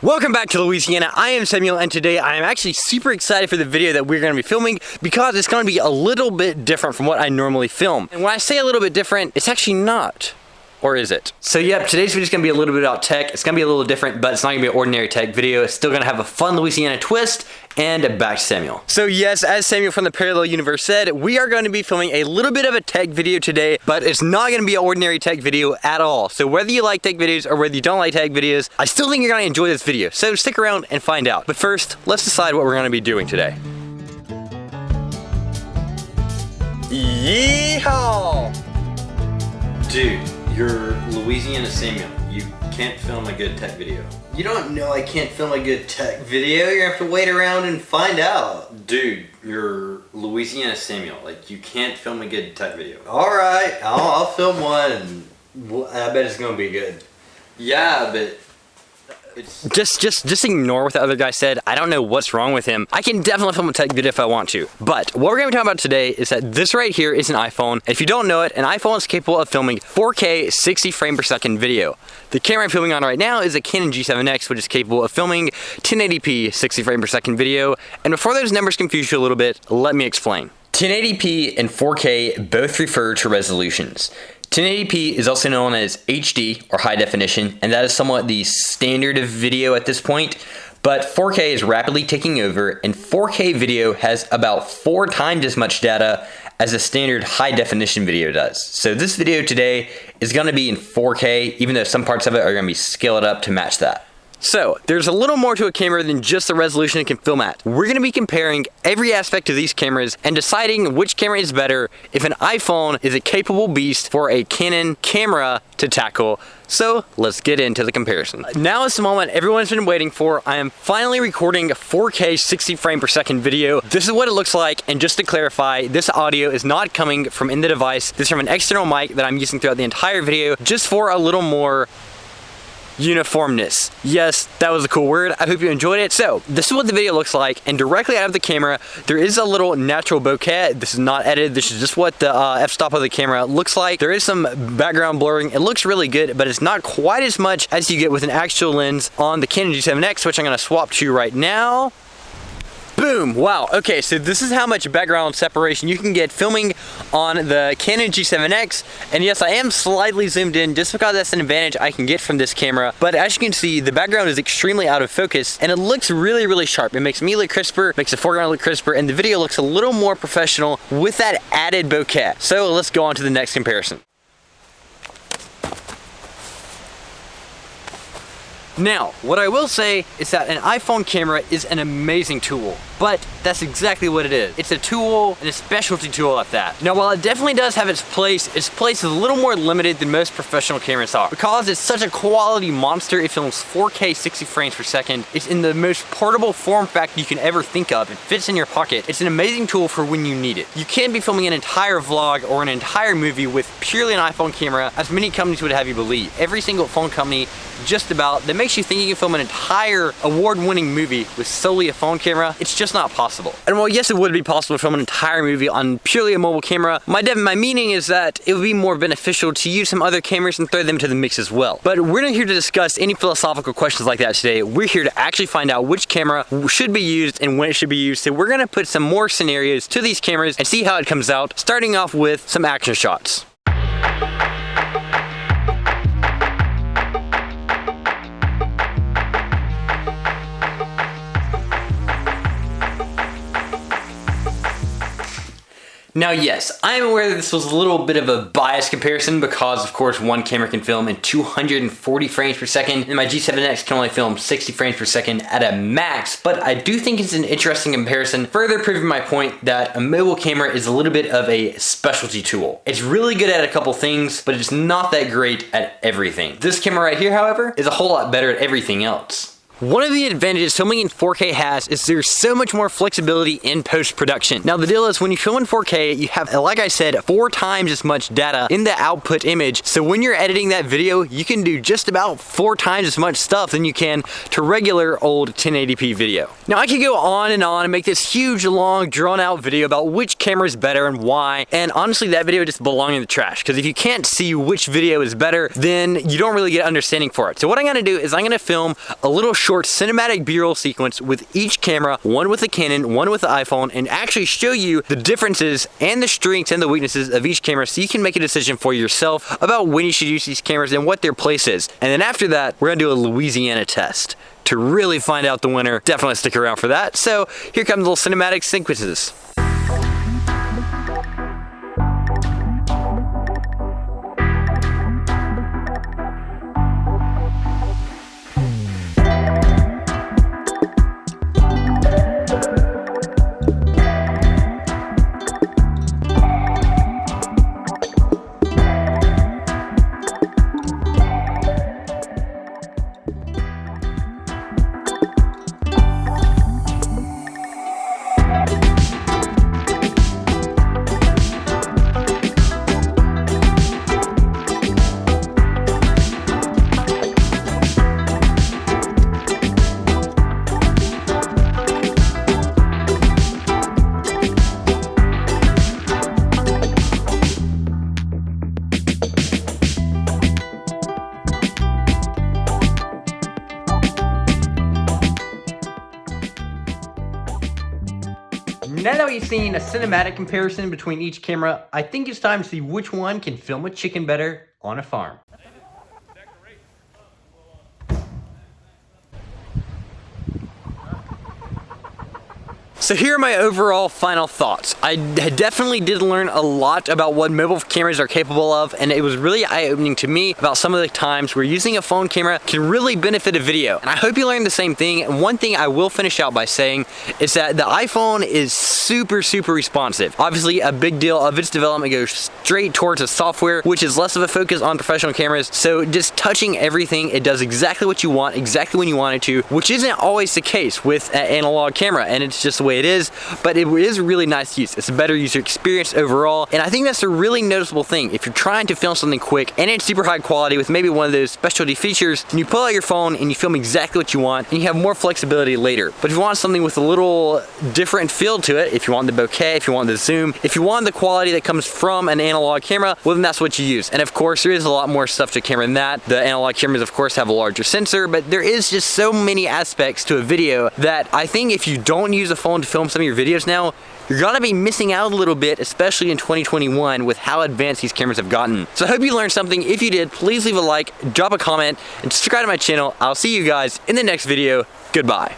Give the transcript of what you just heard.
Welcome back to Louisiana. I am Samuel, and today I am actually super excited for the video that we're going to be filming because it's going to be a little bit different from what I normally film. And when I say a little bit different, it's actually not. Or is it? So yep, today's video is going to be a little bit about tech. It's going to be a little different, but it's not going to be an ordinary tech video. It's still going to have a fun Louisiana twist. And back to Samuel. So yes, as Samuel from the Parallel Universe said, we are going to be filming a little bit of a tech video today, but it's not going to be an ordinary tech video at all. So whether you like tech videos or whether you don't like tech videos, I still think you're going to enjoy this video. So stick around and find out. But first, let's decide what we're going to be doing today. Yeehaw! Dude, you're Louisiana Samuel. You can't film a good tech video. You don't know I can't film a good tech video. You're gonna have to wait around and find out. Dude, you're Louisiana Samuel. Like, you can't film a good tech video. Alright, I'll film one and I bet it's gonna be good. Yeah, but it's... Just ignore what the other guy said. I don't know what's wrong with him. I can definitely film a tech video if I want to. But what we're gonna be talking about today is that this right here is an iPhone. If you don't know it, an iPhone is capable of filming 4K 60 frame per second video. The camera I'm filming on right now is a Canon G7x, which is capable of filming 1080p 60 frame per second video. And before those numbers confuse you a little bit, let me explain. 1080p and 4K both refer to resolutions. 1080p is also known as HD, or high definition, and that is somewhat the standard of video at this point. But 4K is rapidly taking over, and 4K video has about 4 times as much data as a standard high definition video does. So this video today is gonna be in 4K, even though some parts of it are gonna be scaled up to match that. So, there's a little more to a camera than just the resolution it can film at. We're going to be comparing every aspect of these cameras and deciding which camera is better if an iPhone is a capable beast for a Canon camera to tackle. So, let's get into the comparison. Now is the moment everyone's been waiting for. I am finally recording a 4K 60 frame per second video. This is what it looks like, and just to clarify, this audio is not coming from in the device. This is from an external mic that I'm using throughout the entire video, just for a little more uniformness. Yes, that was a cool word. I hope you enjoyed it. So, this is what the video looks like, and directly out of the camera, there is a little natural bokeh. This is not edited. This is just what the f-stop of the camera looks like. There is some background blurring. It looks really good, but it's not quite as much as you get with an actual lens on the Canon G7x, which I'm going to swap to right now. Boom! Wow, okay, so this is how much background separation you can get filming on the Canon G7x. And yes, I am slightly zoomed in just because that's an advantage I can get from this camera. But as you can see, the background is extremely out of focus and it looks really, really sharp. It makes me look crisper, makes the foreground look crisper, and the video looks a little more professional with that added bokeh. So let's go on to the next comparison. Now, what I will say is that an iPhone camera is an amazing tool, but that's exactly what it is. It's a tool, and a specialty tool at that. Now, while it definitely does have its place is a little more limited than most professional cameras are. Because it's such a quality monster, it films 4K 60 frames per second. It's in the most portable form factor you can ever think of. It fits in your pocket. It's an amazing tool for when you need it. You can't be filming an entire vlog or an entire movie with purely an iPhone camera, as many companies would have you believe. Every single phone company, just about, that makes you think you can film an entire award-winning movie with solely a phone camera, it's just not possible. And while yes, it would be possible to film an entire movie on purely a mobile camera, my meaning is that it would be more beneficial to use some other cameras and throw them to the mix as well. But we're not here to discuss any philosophical questions like that today. We're here to actually find out which camera should be used and when it should be used. So we're gonna put some more scenarios to these cameras and see how it comes out, starting off with some action shots. Now yes, I am aware that this was a little bit of a biased comparison because of course one camera can film in 240 frames per second and my G7X can only film 60 frames per second at a max, but I do think it's an interesting comparison, further proving my point that a mobile camera is a little bit of a specialty tool. It's really good at a couple things, but it's not that great at everything. This camera right here, however, is a whole lot better at everything else. One of the advantages filming in 4K has is there's so much more flexibility in post-production. Now the deal is when you film in 4K, you have, like I said, 4 times as much data in the output image. So when you're editing that video, you can do just about 4 times as much stuff than you can to regular old 1080p video. Now I could go on and make this huge, long, drawn-out video about which camera is better and why, and honestly that video just belongs in the trash, because if you can't see which video is better, then you don't really get understanding for it. So what I'm gonna do is I'm gonna film a little short short cinematic B-roll sequence with each camera, one with the Canon, one with the iPhone, and actually show you the differences and the strengths and the weaknesses of each camera so you can make a decision for yourself about when you should use these cameras and what their place is. And then after that, we're gonna do a Louisiana test to really find out the winner. Definitely stick around for that. So here comes the little cinematic sequences. Now that we've seen a cinematic comparison between each camera, I think it's time to see which one can film a chicken better on a farm. So here are my overall final thoughts. I definitely did learn a lot about what mobile cameras are capable of, and it was really eye-opening to me about some of the times where using a phone camera can really benefit a video. And I hope you learned the same thing. And one thing I will finish out by saying is that the iPhone is super responsive. Obviously, a big deal of its development goes straight towards the software, which is less of a focus on professional cameras. So just touching everything, it does exactly what you want, exactly when you want it to, which isn't always the case with an analog camera, and it's just the way it is, but it is really nice to use. It's a better user experience overall, and I think that's a really noticeable thing. If you're trying to film something quick and it's super high quality with maybe one of those specialty features, and you pull out your phone and you film exactly what you want, and you have more flexibility later. But if you want something with a little different feel to it, if you want the bokeh, if you want the zoom, if you want the quality that comes from an analog camera, well then that's what you use. And of course, there is a lot more stuff to a camera than that. The analog cameras, of course, have a larger sensor, but there is just so many aspects to a video that I think if you don't use a phone to film some of your videos now, you're gonna be missing out a little bit, especially in 2021 with how advanced these cameras have gotten. So I hope you learned something. If you did, please leave a like, drop a comment, and subscribe to my channel. I'll see you guys in the next video. Goodbye.